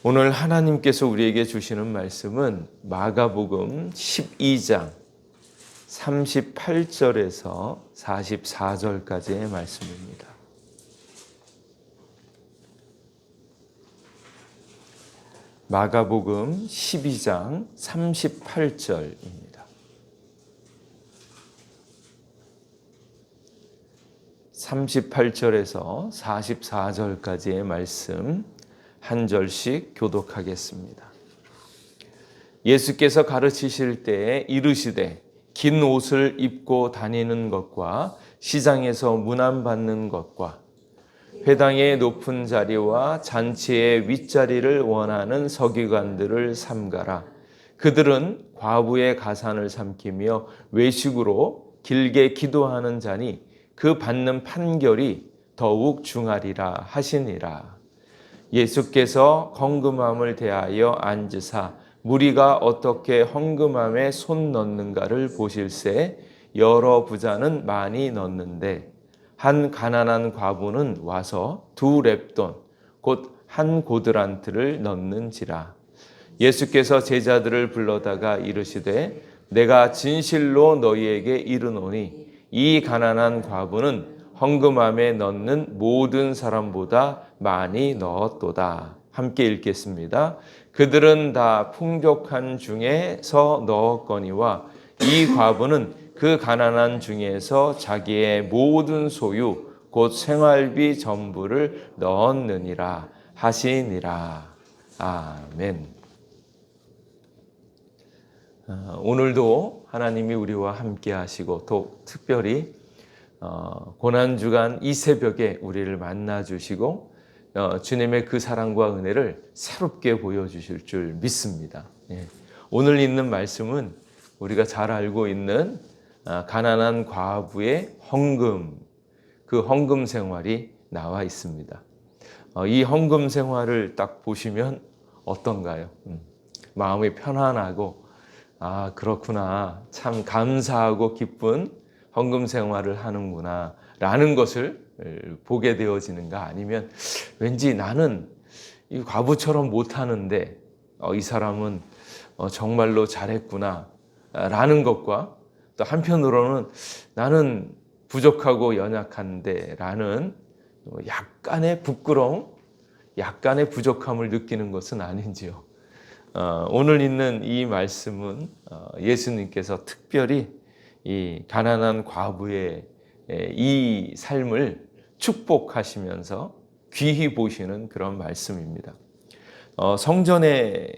오늘 하나님께서 우리에게 주시는 말씀은 마가복음 12장 38절에서 44절까지의 말씀입니다. 마가복음 12장 38절입니다. 38절에서 44절까지의 말씀 한 절씩 교독하겠습니다. 예수께서 가르치실 때에 이르시되 긴 옷을 입고 다니는 것과 시장에서 문안받는 것과 회당의 높은 자리와 잔치의 윗자리를 원하는 서기관들을 삼가라. 그들은 과부의 가산을 삼키며 외식으로 길게 기도하는 자니 그 받는 판결이 더욱 중하리라 하시니라. 예수께서 헌금함을 대하여 앉으사 무리가 어떻게 헌금함에 손 넣는가를 보실새 여러 부자는 많이 넣는데 한 가난한 과부는 와서 2렙돈 곧 한 고드란트를 넣는지라. 예수께서 제자들을 불러다가 이르시되 내가 진실로 너희에게 이르노니 이 가난한 과부는 헌금함에 넣는 모든 사람보다 많이 넣었도다. 함께 읽겠습니다. 그들은 다 풍족한 중에서 넣었거니와 이 과부는 그 가난한 중에서 자기의 모든 소유 곧 생활비 전부를 넣었느니라 하시니라. 아멘. 오늘도 하나님이 우리와 함께 하시고 또 특별히 고난주간 이 새벽에 우리를 만나주시고 주님의 그 사랑과 은혜를 새롭게 보여주실 줄 믿습니다. 오늘 읽는 말씀은 우리가 잘 알고 있는 가난한 과부의 헌금, 그 헌금 생활이 나와 있습니다. 이 헌금 생활을 딱 보시면 어떤가요? 마음이 편안하고 그렇구나, 참 감사하고 기쁜 헌금 생활을 하는구나 라는 것을 보게 되어지는가, 아니면 왠지 나는 이 과부처럼 못하는데 이 사람은 정말로 잘했구나 라는 것과 또 한편으로는 나는 부족하고 연약한데 라는 약간의 부끄러움, 약간의 부족함을 느끼는 것은 아닌지요. 오늘 있는 이 말씀은 예수님께서 특별히 이 가난한 과부의 이 삶을 축복하시면서 귀히 보시는 그런 말씀입니다. 성전에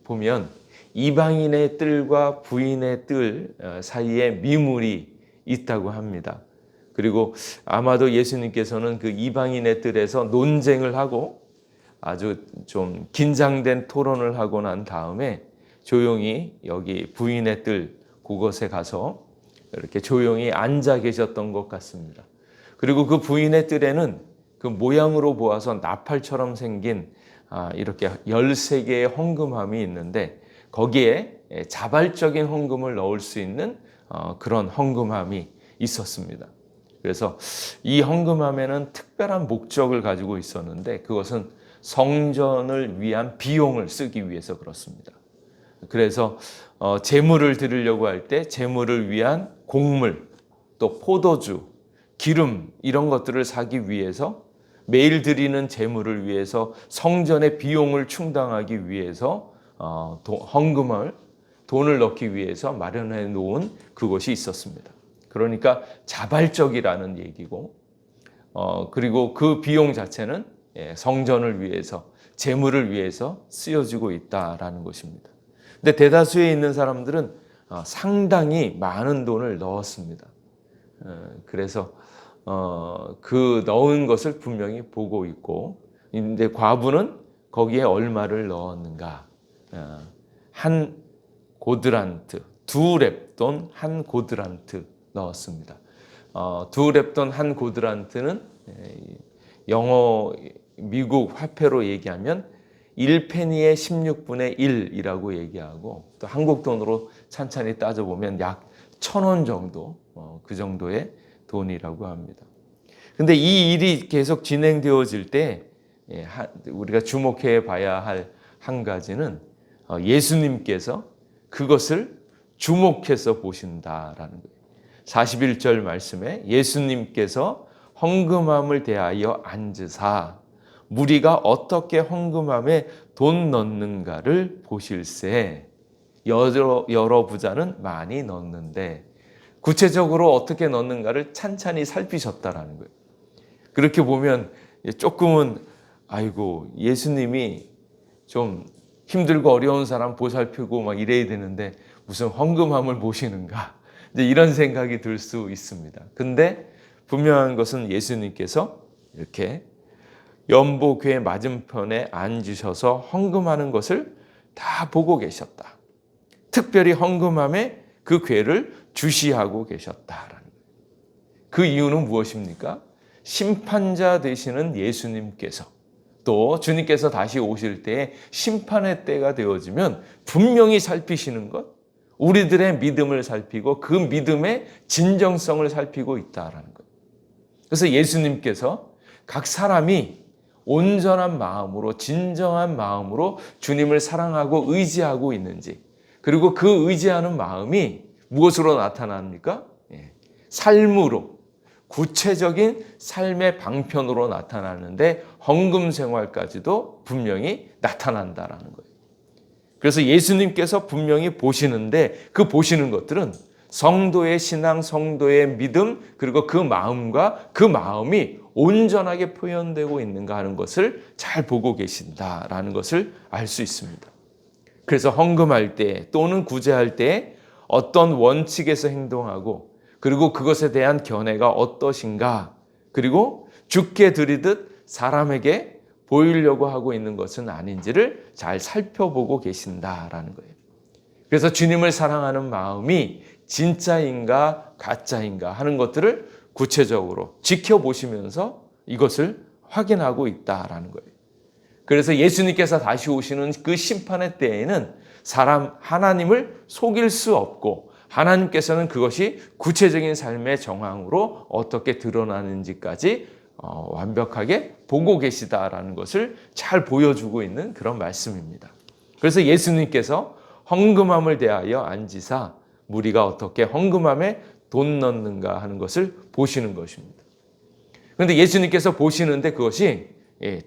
보면 이방인의 뜰과 부인의 뜰 사이에 미물이 있다고 합니다. 그리고 아마도 예수님께서는 그 이방인의 뜰에서 논쟁을 하고 아주 좀 긴장된 토론을 하고 난 다음에 조용히 여기 부인의 뜰 그곳에 가서 이렇게 조용히 앉아 계셨던 것 같습니다. 그리고 그 부인의 뜰에는 그 모양으로 보아서 나팔처럼 생긴 이렇게 13개의 헌금함이 있는데 거기에 자발적인 헌금을 넣을 수 있는 그런 헌금함이 있었습니다. 그래서 이 헌금함에는 특별한 목적을 가지고 있었는데 그것은 성전을 위한 비용을 쓰기 위해서 그렇습니다. 그래서 제물을 드리려고 할 때 제물을 위한 곡물, 또 포도주, 기름 이런 것들을 사기 위해서 매일 드리는 제물을 위해서 성전의 비용을 충당하기 위해서 헌금을 돈을 넣기 위해서 마련해 놓은 그것이 있었습니다. 그러니까 자발적이라는 얘기고 그리고 그 비용 자체는 성전을 위해서 제물을 위해서 쓰여지고 있다라는 것입니다. 근데 대다수에 있는 사람들은 상당히 많은 돈을 넣었습니다. 그래서 그 넣은 것을 분명히 보고 있고, 근데 과부는 거기에 얼마를 넣었는가? 한 고드란트, 2렙돈 한 고드란트 넣었습니다. 2렙돈 한 고드란트는 영어 미국 화폐로 얘기하면 1페니의 16분의 1이라고 얘기하고, 또 한국 돈으로 찬찬히 따져보면 약 1,000원 정도, 그 정도의 돈이라고 합니다. 근데 이 일이 계속 진행되어질 때 우리가 주목해 봐야 할 한 가지는 예수님께서 그것을 주목해서 보신다라는 거예요. 41절 말씀에 예수님께서 헌금함을 대하여 앉으사 무리가 어떻게 헌금함에 돈 넣는가를 보실세. 여러 부자는 많이 넣는데 구체적으로 어떻게 넣는가를 찬찬히 살피셨다라는 거예요. 그렇게 보면 조금은 아이고 예수님이 좀 힘들고 어려운 사람 보살피고 막 이래야 되는데 무슨 헌금함을 보시는가, 이제 이런 생각이 들 수 있습니다. 근데 분명한 것은 예수님께서 이렇게 연복궤 맞은편에 앉으셔서 헌금하는 것을 다 보고 계셨다. 특별히 헌금함에 그 궤를 주시하고 계셨다라는 거예요. 그 이유는 무엇입니까? 심판자 되시는 예수님께서 또 주님께서 다시 오실 때에 심판의 때가 되어지면 분명히 살피시는 것, 우리들의 믿음을 살피고 그 믿음의 진정성을 살피고 있다라는 거예요. 그래서 예수님께서 각 사람이 온전한 마음으로, 진정한 마음으로 주님을 사랑하고 의지하고 있는지, 그리고 그 의지하는 마음이 무엇으로 나타납니까? 삶으로, 구체적인 삶의 방편으로 나타나는데 헌금 생활까지도 분명히 나타난다라는 거예요. 그래서 예수님께서 분명히 보시는데 그 보시는 것들은 성도의 신앙, 성도의 믿음, 그리고 그 마음과 그 마음이 온전하게 표현되고 있는가 하는 것을 잘 보고 계신다라는 것을 알 수 있습니다. 그래서 헌금할 때 또는 구제할 때 어떤 원칙에서 행동하고 그리고 그것에 대한 견해가 어떠신가, 그리고 주께 드리듯 사람에게 보이려고 하고 있는 것은 아닌지를 잘 살펴보고 계신다라는 거예요. 그래서 주님을 사랑하는 마음이 진짜인가 가짜인가 하는 것들을 구체적으로 지켜보시면서 이것을 확인하고 있다라는 거예요. 그래서 예수님께서 다시 오시는 그 심판의 때에는 하나님을 속일 수 없고 하나님께서는 그것이 구체적인 삶의 정황으로 어떻게 드러나는지까지 완벽하게 보고 계시다라는 것을 잘 보여주고 있는 그런 말씀입니다. 그래서 예수님께서 헌금함을 대하여 앉으사 무리가 어떻게 헌금함에 돈 넣는가 하는 것을 보시는 것입니다. 그런데 예수님께서 보시는데 그것이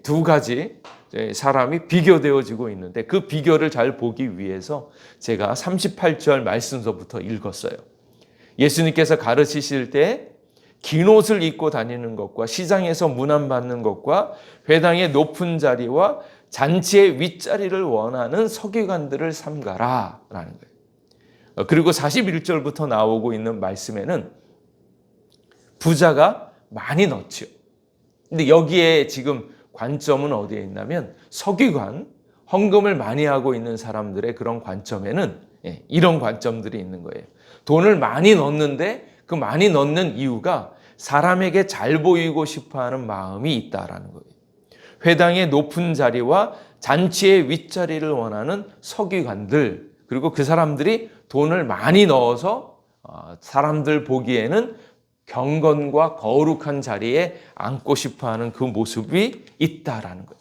두 가지 사람이 비교되어지고 있는데 그 비교를 잘 보기 위해서 제가 38절 말씀서부터 읽었어요. 예수님께서 가르치실 때 긴 옷을 입고 다니는 것과 시장에서 문안받는 것과 회당의 높은 자리와 잔치의 윗자리를 원하는 서기관들을 삼가라 라는 거예요. 그리고 41절부터 나오고 있는 말씀에는 부자가 많이 넣지요. 근데 여기에 지금 관점은 어디에 있냐면 서기관, 헌금을 많이 하고 있는 사람들의 그런 관점에는 이런 관점들이 있는 거예요. 돈을 많이 넣는데 그 많이 넣는 이유가 사람에게 잘 보이고 싶어하는 마음이 있다라는 거예요. 회당의 높은 자리와 잔치의 윗자리를 원하는 서기관들, 그리고 그 사람들이 돈을 많이 넣어서 사람들 보기에는 경건과 거룩한 자리에 앉고 싶어하는 그 모습이 있다라는 거예요.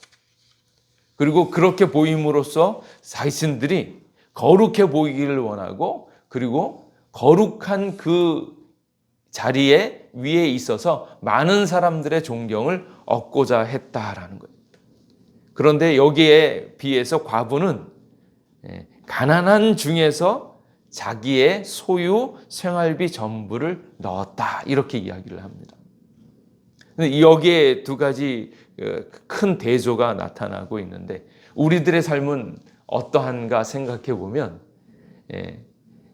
그리고 그렇게 보임으로써 자신들이 거룩해 보이기를 원하고 그리고 거룩한 그 자리에 위에 있어서 많은 사람들의 존경을 얻고자 했다라는 거예요. 그런데 여기에 비해서 과부는 가난한 중에서 자기의 소유 생활비 전부를 넣었다 이렇게 이야기를 합니다. 여기에 두 가지 큰 대조가 나타나고 있는데 우리들의 삶은 어떠한가 생각해 보면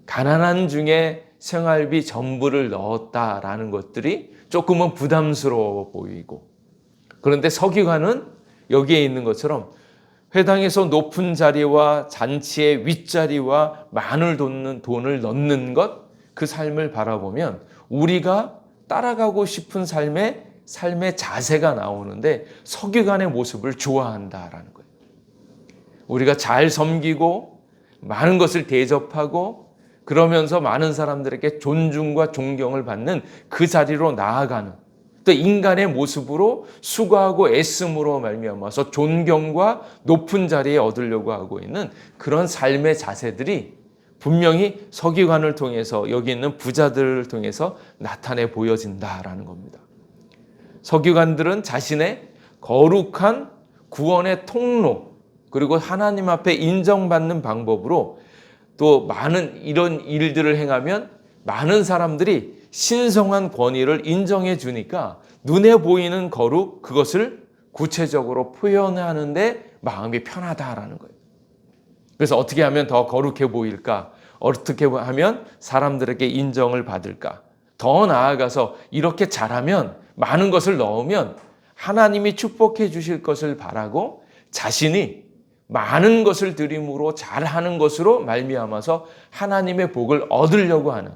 가난한 중에 생활비 전부를 넣었다라는 것들이 조금은 부담스러워 보이고, 그런데 서기관은 여기에 있는 것처럼 회당에서 높은 자리와 잔치의 윗자리와 많은 돈을 넣는 것, 그 삶을 바라보면 우리가 따라가고 싶은 삶의 자세가 나오는데 서기관의 모습을 좋아한다라는 거예요. 우리가 잘 섬기고 많은 것을 대접하고 그러면서 많은 사람들에게 존중과 존경을 받는 그 자리로 나아가는, 또 인간의 모습으로 수고하고 애씀으로 말미암아서 존경과 높은 자리에 얻으려고 하고 있는 그런 삶의 자세들이 분명히 서기관을 통해서 여기 있는 부자들을 통해서 나타내 보여진다라는 겁니다. 서기관들은 자신의 거룩한 구원의 통로, 그리고 하나님 앞에 인정받는 방법으로 또 많은 이런 일들을 행하면 많은 사람들이 신성한 권위를 인정해 주니까 눈에 보이는 거룩, 그것을 구체적으로 표현하는데 마음이 편하다라는 거예요. 그래서 어떻게 하면 더 거룩해 보일까? 어떻게 하면 사람들에게 인정을 받을까? 더 나아가서 이렇게 잘하면, 많은 것을 넣으면 하나님이 축복해 주실 것을 바라고 자신이 많은 것을 드림으로 잘하는 것으로 말미암아서 하나님의 복을 얻으려고 하는,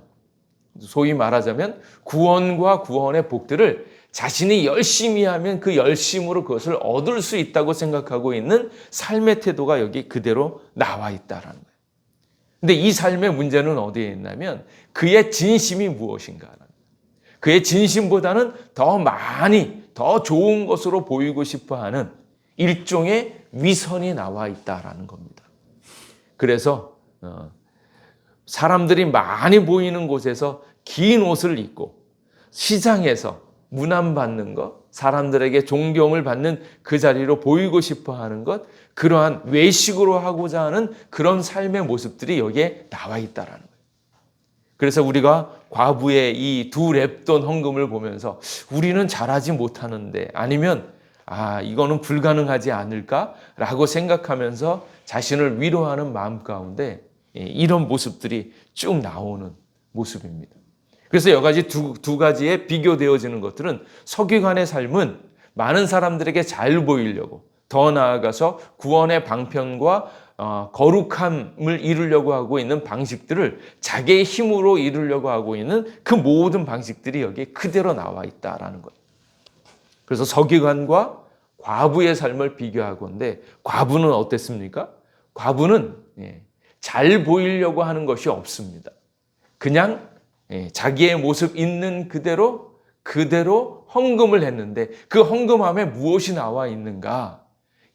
소위 말하자면 구원과 구원의 복들을 자신이 열심히 하면 그 열심으로 그것을 얻을 수 있다고 생각하고 있는 삶의 태도가 여기 그대로 나와 있다라는 거예요. 근데 이 삶의 문제는 어디에 있냐면 그의 진심이 무엇인가. 그의 진심보다는 더 많이, 더 좋은 것으로 보이고 싶어 하는 일종의 위선이 나와 있다라는 겁니다. 그래서 사람들이 많이 보이는 곳에서 긴 옷을 입고 시장에서 문안받는 것, 사람들에게 존경을 받는 그 자리로 보이고 싶어 하는 것, 그러한 외식으로 하고자 하는 그런 삶의 모습들이 여기에 나와 있다라는 거예요. 그래서 우리가 과부의 이 두 렙돈 헌금을 보면서 우리는 잘하지 못하는데, 아니면 이거는 불가능하지 않을까라고 생각하면서 자신을 위로하는 마음 가운데 이런 모습들이 쭉 나오는 모습입니다. 그래서 여러 가지 두 가지에 비교되어지는 것들은 서기관의 삶은 많은 사람들에게 잘 보이려고, 더 나아가서 구원의 방편과 거룩함을 이루려고 하고 있는 방식들을 자기의 힘으로 이루려고 하고 있는 그 모든 방식들이 여기에 그대로 나와 있다라는 거예요. 그래서 서기관과 과부의 삶을 비교하건대 과부는 어땠습니까? 과부는 잘 보이려고 하는 것이 없습니다. 그냥 자기의 모습 있는 그대로 헌금을 했는데 그 헌금함에 무엇이 나와 있는가?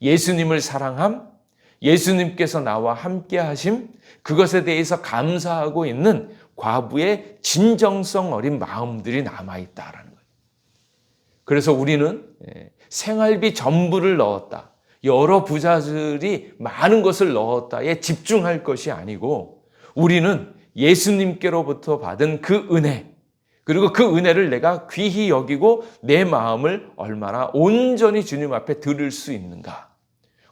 예수님을 사랑함, 예수님께서 나와 함께 하심, 그것에 대해서 감사하고 있는 과부의 진정성 어린 마음들이 남아있다라는 거예요. 그래서 우리는 생활비 전부를 넣었다, 여러 부자들이 많은 것을 넣었다에 집중할 것이 아니고, 우리는 예수님께로부터 받은 그 은혜, 그리고 그 은혜를 내가 귀히 여기고 내 마음을 얼마나 온전히 주님 앞에 드릴 수 있는가.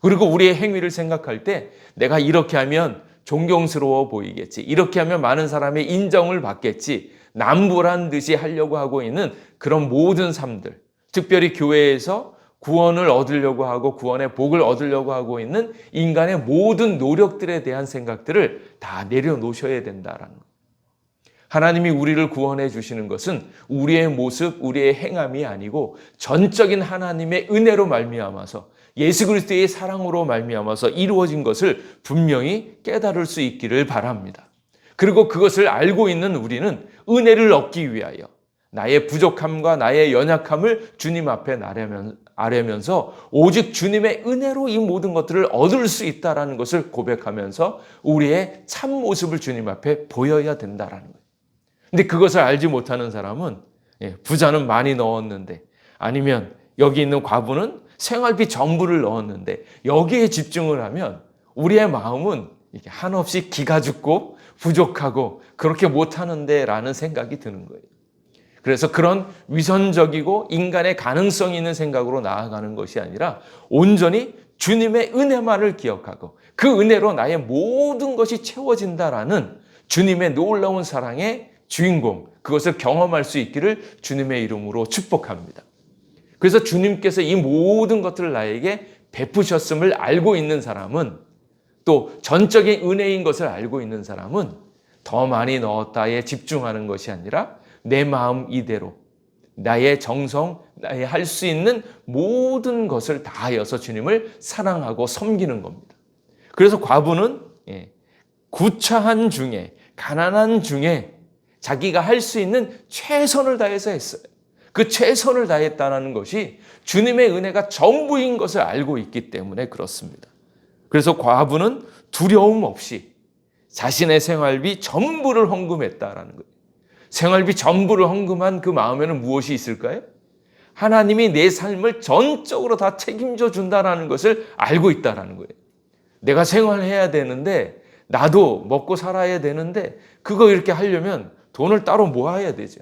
그리고 우리의 행위를 생각할 때 내가 이렇게 하면 존경스러워 보이겠지, 이렇게 하면 많은 사람의 인정을 받겠지, 남부란 듯이 하려고 하고 있는 그런 모든 삶들, 특별히 교회에서 구원을 얻으려고 하고 구원의 복을 얻으려고 하고 있는 인간의 모든 노력들에 대한 생각들을 다 내려놓으셔야 된다라는 거예요. 하나님이 우리를 구원해 주시는 것은 우리의 모습, 우리의 행함이 아니고 전적인 하나님의 은혜로 말미암아서, 예수 그리스도의 사랑으로 말미암아서 이루어진 것을 분명히 깨달을 수 있기를 바랍니다. 그리고 그것을 알고 있는 우리는 은혜를 얻기 위하여 나의 부족함과 나의 연약함을 주님 앞에 아뢰면서 오직 주님의 은혜로 이 모든 것들을 얻을 수 있다는 것을 고백하면서 우리의 참 모습을 주님 앞에 보여야 된다는 거예요. 근데 그것을 알지 못하는 사람은 부자는 많이 넣었는데, 아니면 여기 있는 과부는 생활비 전부를 넣었는데, 여기에 집중을 하면 우리의 마음은 한없이 기가 죽고 부족하고 그렇게 못하는데 라는 생각이 드는 거예요. 그래서 그런 위선적이고 인간의 가능성이 있는 생각으로 나아가는 것이 아니라 온전히 주님의 은혜만을 기억하고 그 은혜로 나의 모든 것이 채워진다라는 주님의 놀라운 사랑의 주인공, 그것을 경험할 수 있기를 주님의 이름으로 축복합니다. 그래서 주님께서 이 모든 것들을 나에게 베푸셨음을 알고 있는 사람은, 또 전적인 은혜인 것을 알고 있는 사람은 더 많이 넣었다에 집중하는 것이 아니라 내 마음 이대로 나의 정성, 나의 할 수 있는 모든 것을 다하여서 주님을 사랑하고 섬기는 겁니다. 그래서 과부는 구차한 중에, 가난한 중에 자기가 할 수 있는 최선을 다해서 했어요. 그 최선을 다했다는 것이 주님의 은혜가 전부인 것을 알고 있기 때문에 그렇습니다. 그래서 과부는 두려움 없이 자신의 생활비 전부를 헌금했다라는 거예요. 생활비 전부를 헌금한 그 마음에는 무엇이 있을까요? 하나님이 내 삶을 전적으로 다 책임져 준다라는 것을 알고 있다라는 거예요. 내가 생활해야 되는데, 나도 먹고 살아야 되는데, 그거 이렇게 하려면 돈을 따로 모아야 되죠.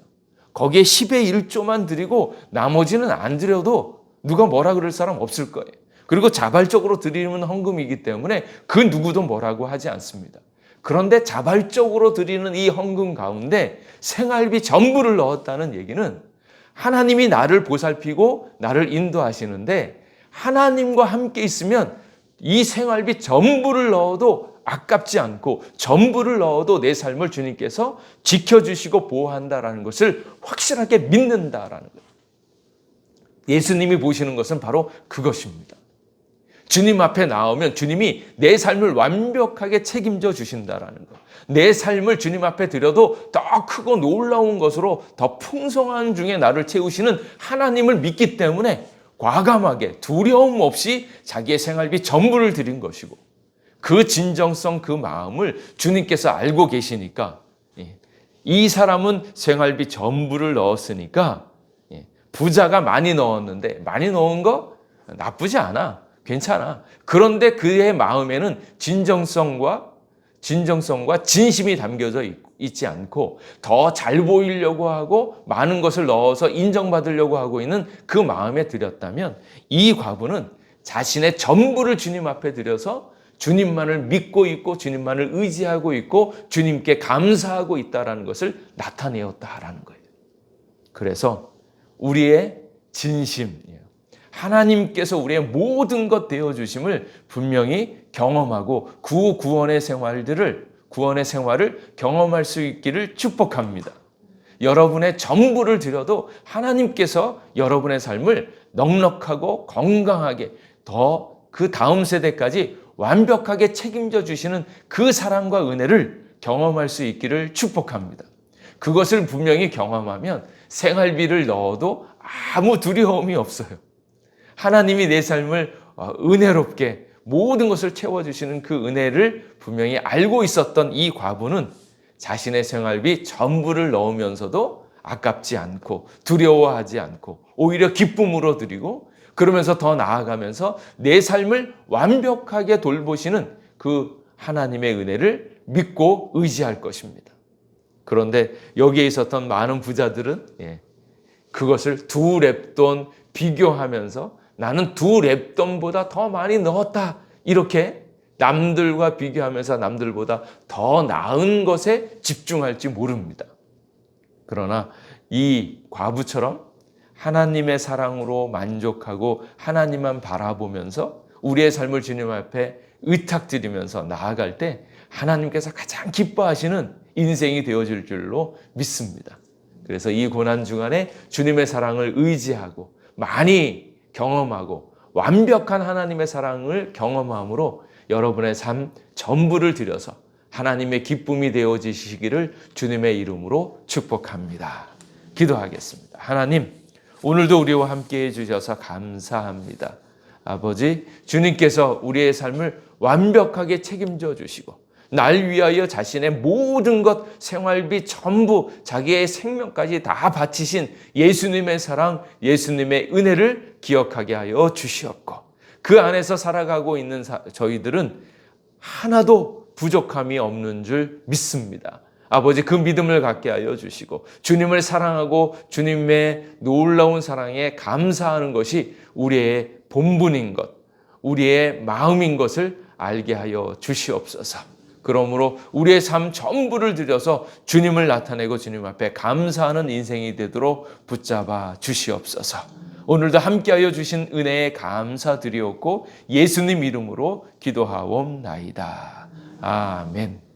거기에 10의 1조만 드리고 나머지는 안 드려도 누가 뭐라 그럴 사람 없을 거예요. 그리고 자발적으로 드리는 헌금이기 때문에 그 누구도 뭐라고 하지 않습니다. 그런데 자발적으로 드리는 이 헌금 가운데 생활비 전부를 넣었다는 얘기는 하나님이 나를 보살피고 나를 인도하시는데, 하나님과 함께 있으면 이 생활비 전부를 넣어도 아깝지 않고 전부를 넣어도 내 삶을 주님께서 지켜주시고 보호한다라는 것을 확실하게 믿는다라는 거예요. 예수님이 보시는 것은 바로 그것입니다. 주님 앞에 나오면 주님이 내 삶을 완벽하게 책임져 주신다라는 것. 내 삶을 주님 앞에 드려도 더 크고 놀라운 것으로 더 풍성한 중에 나를 채우시는 하나님을 믿기 때문에 과감하게 두려움 없이 자기의 생활비 전부를 드린 것이고, 그 진정성, 그 마음을 주님께서 알고 계시니까 이 사람은 생활비 전부를 넣었으니까 부자가 많이 넣었는데 많이 넣은 거 나쁘지 않아. 괜찮아. 그런데 그의 마음에는 진정성과 진심이 담겨져 있지 않고 더 잘 보이려고 하고 많은 것을 넣어서 인정받으려고 하고 있는 그 마음에 들였다면, 이 과부는 자신의 전부를 주님 앞에 드려서 주님만을 믿고 있고 주님만을 의지하고 있고 주님께 감사하고 있다라는 것을 나타내었다라는 거예요. 그래서 우리의 진심, 하나님께서 우리의 모든 것 되어주심을 분명히 경험하고 구원의 생활을 경험할 수 있기를 축복합니다. 여러분의 전부를 드려도 하나님께서 여러분의 삶을 넉넉하고 건강하게 더 그 다음 세대까지 완벽하게 책임져 주시는 그 사랑과 은혜를 경험할 수 있기를 축복합니다. 그것을 분명히 경험하면 생활비를 넣어도 아무 두려움이 없어요. 하나님이 내 삶을 은혜롭게 모든 것을 채워주시는 그 은혜를 분명히 알고 있었던 이 과부는 자신의 생활비 전부를 넣으면서도 아깝지 않고 두려워하지 않고 오히려 기쁨으로 드리고, 그러면서 더 나아가면서 내 삶을 완벽하게 돌보시는 그 하나님의 은혜를 믿고 의지할 것입니다. 그런데 여기에 있었던 많은 부자들은 그것을 두 렙돈 비교하면서 나는 두 렙돈보다 더 많이 넣었다, 이렇게 남들과 비교하면서 남들보다 더 나은 것에 집중할지 모릅니다. 그러나 이 과부처럼 하나님의 사랑으로 만족하고 하나님만 바라보면서 우리의 삶을 주님 앞에 의탁드리면서 나아갈 때 하나님께서 가장 기뻐하시는 인생이 되어질 줄로 믿습니다. 그래서 이 고난 주간에 주님의 사랑을 의지하고 많이 경험하고 완벽한 하나님의 사랑을 경험함으로 여러분의 삶 전부를 들여서 하나님의 기쁨이 되어지시기를 주님의 이름으로 축복합니다. 기도하겠습니다. 하나님, 오늘도 우리와 함께 해주셔서 감사합니다. 아버지, 주님께서 우리의 삶을 완벽하게 책임져 주시고 날 위하여 자신의 모든 것, 생활비 전부, 자기의 생명까지 다 바치신 예수님의 사랑, 예수님의 은혜를 기억하게 하여 주시옵고, 그 안에서 살아가고 있는 저희들은 하나도 부족함이 없는 줄 믿습니다. 아버지, 그 믿음을 갖게 하여 주시고 주님을 사랑하고 주님의 놀라운 사랑에 감사하는 것이 우리의 본분인 것, 우리의 마음인 것을 알게 하여 주시옵소서. 그러므로 우리의 삶 전부를 들여서 주님을 나타내고 주님 앞에 감사하는 인생이 되도록 붙잡아 주시옵소서. 오늘도 함께하여 주신 은혜에 감사드리옵고 예수님 이름으로 기도하옵나이다. 아멘.